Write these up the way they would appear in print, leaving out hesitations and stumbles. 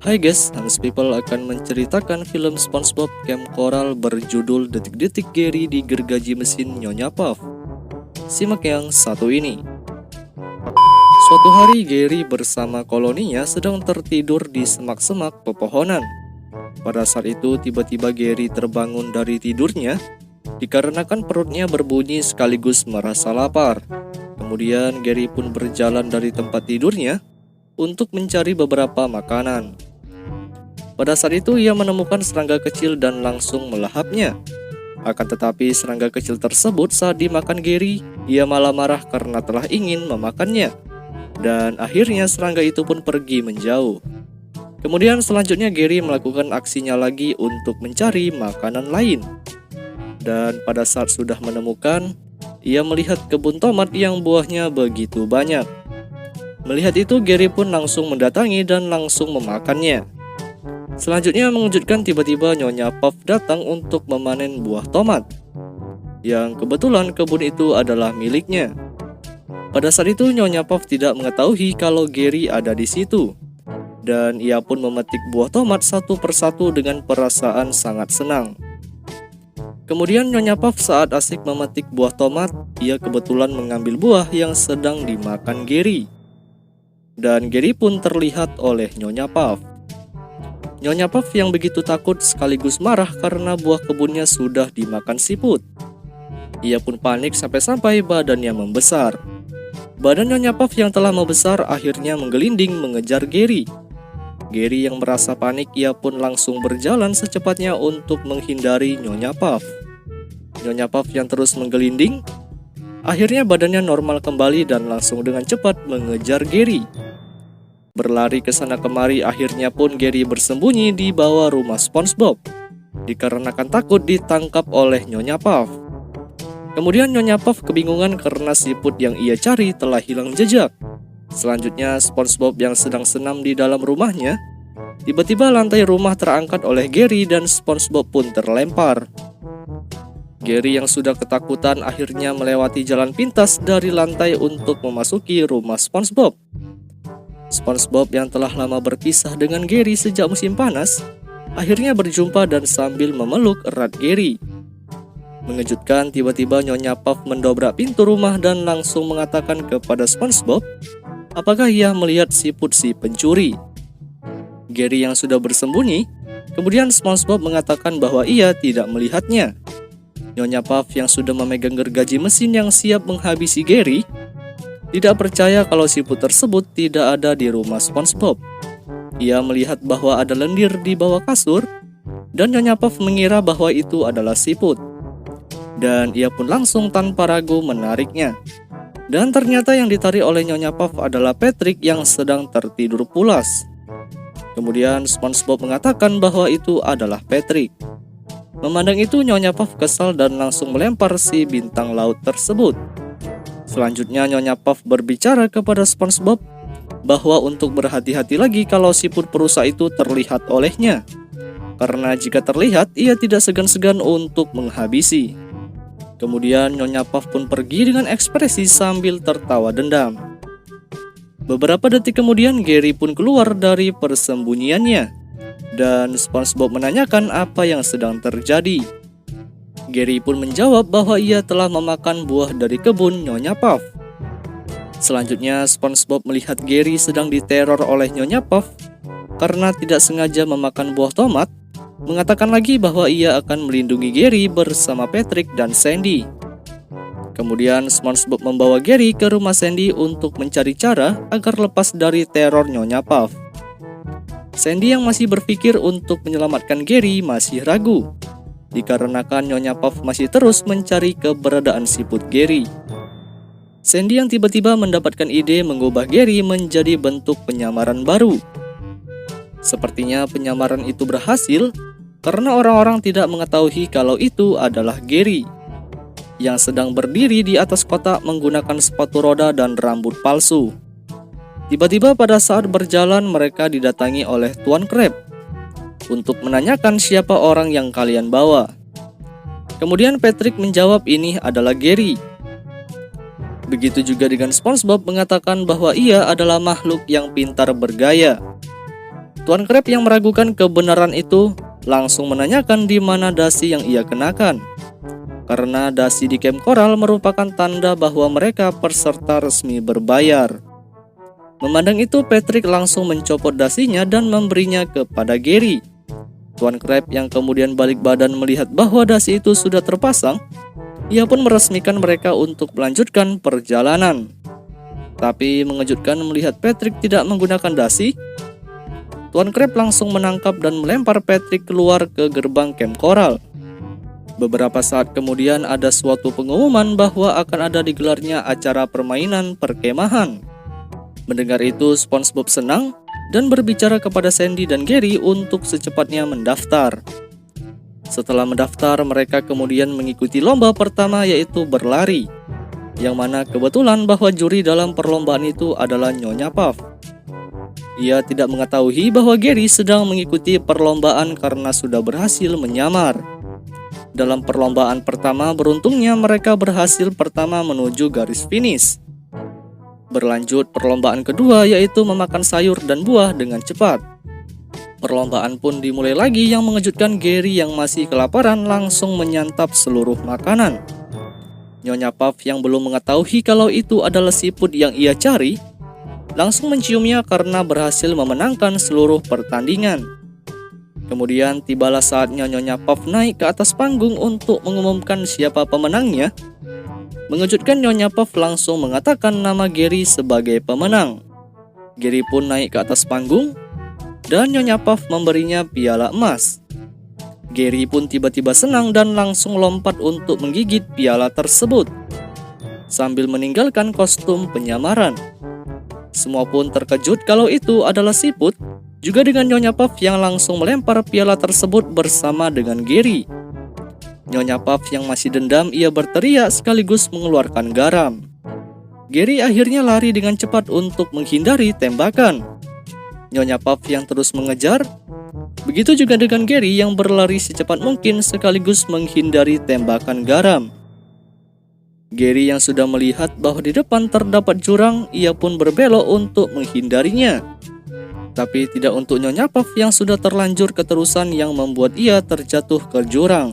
Hai guys, Hans People akan menceritakan film SpongeBob Camp Coral berjudul Detik-detik Gary di gergaji mesin Nyonya Puff. Simak yang satu ini. Suatu hari Gary bersama koloninya sedang tertidur di semak-semak pepohonan. Pada saat itu tiba-tiba Gary terbangun dari tidurnya dikarenakan perutnya berbunyi sekaligus merasa lapar. Kemudian Gary pun berjalan dari tempat tidurnya untuk mencari beberapa makanan. Pada saat itu ia menemukan serangga kecil dan langsung melahapnya. Akan tetapi serangga kecil tersebut saat dimakan Gary, ia malah marah karena telah ingin memakannya. Dan akhirnya serangga itu pun pergi menjauh. Kemudian selanjutnya Gary melakukan aksinya lagi untuk mencari makanan lain. Dan pada saat sudah menemukan, ia melihat kebun tomat yang buahnya begitu banyak. Melihat itu Gary pun langsung mendatangi dan langsung memakannya. Selanjutnya mengejutkan tiba-tiba Nyonya Puff datang untuk memanen buah tomat, yang kebetulan kebun itu adalah miliknya. Pada saat itu Nyonya Puff tidak mengetahui kalau Gary ada di situ, dan ia pun memetik buah tomat satu persatu dengan perasaan sangat senang. Kemudian Nyonya Puff saat asik memetik buah tomat, ia kebetulan mengambil buah yang sedang dimakan Gary. Dan Gary pun terlihat oleh Nyonya Puff. Nyonya Puff yang begitu takut sekaligus marah karena buah kebunnya sudah dimakan siput. Ia pun panik sampai-sampai badannya membesar. Badan Nyonya Puff yang telah membesar akhirnya menggelinding mengejar Gary. Gary yang merasa panik, ia pun langsung berjalan secepatnya untuk menghindari Nyonya Puff. Nyonya Puff yang terus menggelinding, akhirnya badannya normal kembali dan langsung dengan cepat mengejar Gary. Berlari ke sana kemari, akhirnya pun Gary bersembunyi di bawah rumah SpongeBob dikarenakan takut ditangkap oleh Nyonya Puff. Kemudian Nyonya Puff kebingungan karena siput yang ia cari telah hilang jejak. Selanjutnya SpongeBob yang sedang senam di dalam rumahnya, tiba-tiba lantai rumah terangkat oleh Gary dan SpongeBob pun terlempar. Gary yang sudah ketakutan akhirnya melewati jalan pintas dari lantai untuk memasuki rumah SpongeBob. SpongeBob yang telah lama berpisah dengan Gary sejak musim panas akhirnya berjumpa dan sambil memeluk erat Gary. Mengejutkan tiba-tiba Nyonya Puff mendobrak pintu rumah dan langsung mengatakan kepada SpongeBob apakah ia melihat siput si pencuri. Gary yang sudah bersembunyi, kemudian SpongeBob mengatakan bahwa ia tidak melihatnya. Nyonya Puff yang sudah memegang gergaji mesin yang siap menghabisi Gary tidak percaya kalau siput tersebut tidak ada di rumah SpongeBob. Ia melihat bahwa ada lendir di bawah kasur, dan Nyonya Puff mengira bahwa itu adalah siput. Dan ia pun langsung tanpa ragu menariknya. Dan ternyata yang ditarik oleh Nyonya Puff adalah Patrick yang sedang tertidur pulas. Kemudian SpongeBob mengatakan bahwa itu adalah Patrick. Memandang itu Nyonya Puff kesal dan langsung melempar si bintang laut tersebut. Selanjutnya Nyonya Puff berbicara kepada SpongeBob bahwa untuk berhati-hati lagi kalau siput perusa itu terlihat olehnya, karena jika terlihat ia tidak segan-segan untuk menghabisi. Kemudian Nyonya Puff pun pergi dengan ekspresi sambil tertawa dendam. Beberapa detik kemudian Gary pun keluar dari persembunyiannya, dan SpongeBob menanyakan apa yang sedang terjadi. Gary pun menjawab bahwa ia telah memakan buah dari kebun Nyonya Puff. Selanjutnya SpongeBob melihat Gary sedang diteror oleh Nyonya Puff karena tidak sengaja memakan buah tomat, mengatakan lagi bahwa ia akan melindungi Gary bersama Patrick dan Sandy. Kemudian SpongeBob membawa Gary ke rumah Sandy untuk mencari cara agar lepas dari teror Nyonya Puff. Sandy yang masih berpikir untuk menyelamatkan Gary masih ragu, dikarenakan Nyonya Puff masih terus mencari keberadaan siput Gary. Sandy yang tiba-tiba mendapatkan ide mengubah Gary menjadi bentuk penyamaran baru. Sepertinya penyamaran itu berhasil karena orang-orang tidak mengetahui kalau itu adalah Gary yang sedang berdiri di atas kotak menggunakan sepatu roda dan rambut palsu. Tiba-tiba pada saat berjalan mereka didatangi oleh Tuan Crab untuk menanyakan siapa orang yang kalian bawa. Kemudian Patrick menjawab ini adalah Gary. Begitu juga dengan SpongeBob mengatakan bahwa ia adalah makhluk yang pintar bergaya. Tuan Crab yang meragukan kebenaran itu langsung menanyakan di mana dasi yang ia kenakan. Karena dasi di Camp Coral merupakan tanda bahwa mereka peserta resmi berbayar. Memandang itu, Patrick langsung mencopot dasinya dan memberinya kepada Gary. Tuan Crab yang kemudian balik badan melihat bahwa dasi itu sudah terpasang, ia pun meresmikan mereka untuk melanjutkan perjalanan. Tapi mengejutkan melihat Patrick tidak menggunakan dasi, Tuan Crab langsung menangkap dan melempar Patrick keluar ke gerbang Camp Coral. Beberapa saat kemudian ada suatu pengumuman bahwa akan ada digelarnya acara permainan perkemahan. Mendengar itu, SpongeBob senang dan berbicara kepada Sandy dan Gary untuk secepatnya mendaftar. Setelah mendaftar, mereka kemudian mengikuti lomba pertama, yaitu berlari, yang mana kebetulan bahwa juri dalam perlombaan itu adalah Nyonya Puff. Ia tidak mengetahui bahwa Gary sedang mengikuti perlombaan karena sudah berhasil menyamar. Dalam perlombaan pertama, beruntungnya mereka berhasil pertama menuju garis finish. Berlanjut perlombaan kedua, yaitu memakan sayur dan buah dengan cepat. Perlombaan pun dimulai lagi yang mengejutkan Gary yang masih kelaparan langsung menyantap seluruh makanan. Nyonya Puff yang belum mengetahui kalau itu adalah siput yang ia cari, langsung menciumnya karena berhasil memenangkan seluruh pertandingan. Kemudian tibalah saatnya Nyonya Puff naik ke atas panggung untuk mengumumkan siapa pemenangnya. Mengejutkan, Nyonya Puff langsung mengatakan nama Gary sebagai pemenang. Gary pun naik ke atas panggung dan Nyonya Puff memberinya piala emas. Gary pun tiba-tiba senang dan langsung lompat untuk menggigit piala tersebut sambil meninggalkan kostum penyamaran. Semua pun terkejut kalau itu adalah siput, juga dengan Nyonya Puff yang langsung melempar piala tersebut bersama dengan Gary. Nyonya Puff yang masih dendam, ia berteriak sekaligus mengeluarkan garam. Gary akhirnya lari dengan cepat untuk menghindari tembakan. Nyonya Puff yang terus mengejar, begitu juga dengan Gary yang berlari secepat mungkin sekaligus menghindari tembakan garam. Gary yang sudah melihat bahwa di depan terdapat jurang, ia pun berbelok untuk menghindarinya. Tapi tidak untuk Nyonya Puff yang sudah terlanjur keterusan yang membuat ia terjatuh ke jurang.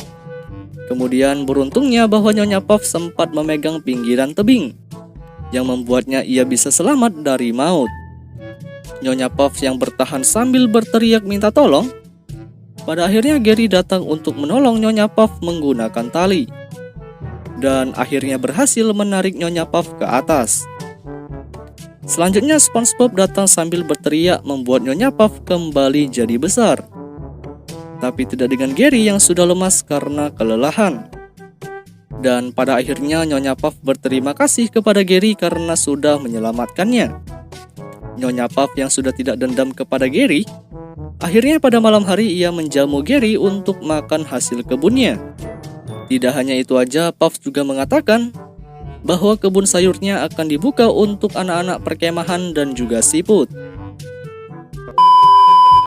Kemudian beruntungnya bahwa Nyonya Puff sempat memegang pinggiran tebing, yang membuatnya ia bisa selamat dari maut. Nyonya Puff yang bertahan sambil berteriak minta tolong. Pada akhirnya Gary datang untuk menolong Nyonya Puff menggunakan tali, dan akhirnya berhasil menarik Nyonya Puff ke atas. Selanjutnya SpongeBob datang sambil berteriak membuat Nyonya Puff kembali jadi besar. Tapi tidak dengan Gary yang sudah lemas karena kelelahan. Dan pada akhirnya Nyonya Puff berterima kasih kepada Gary karena sudah menyelamatkannya. Nyonya Puff yang sudah tidak dendam kepada Gary, akhirnya pada malam hari ia menjamu Gary untuk makan hasil kebunnya. Tidak hanya itu aja, Puff juga mengatakan bahwa kebun sayurnya akan dibuka untuk anak-anak perkemahan dan juga siput.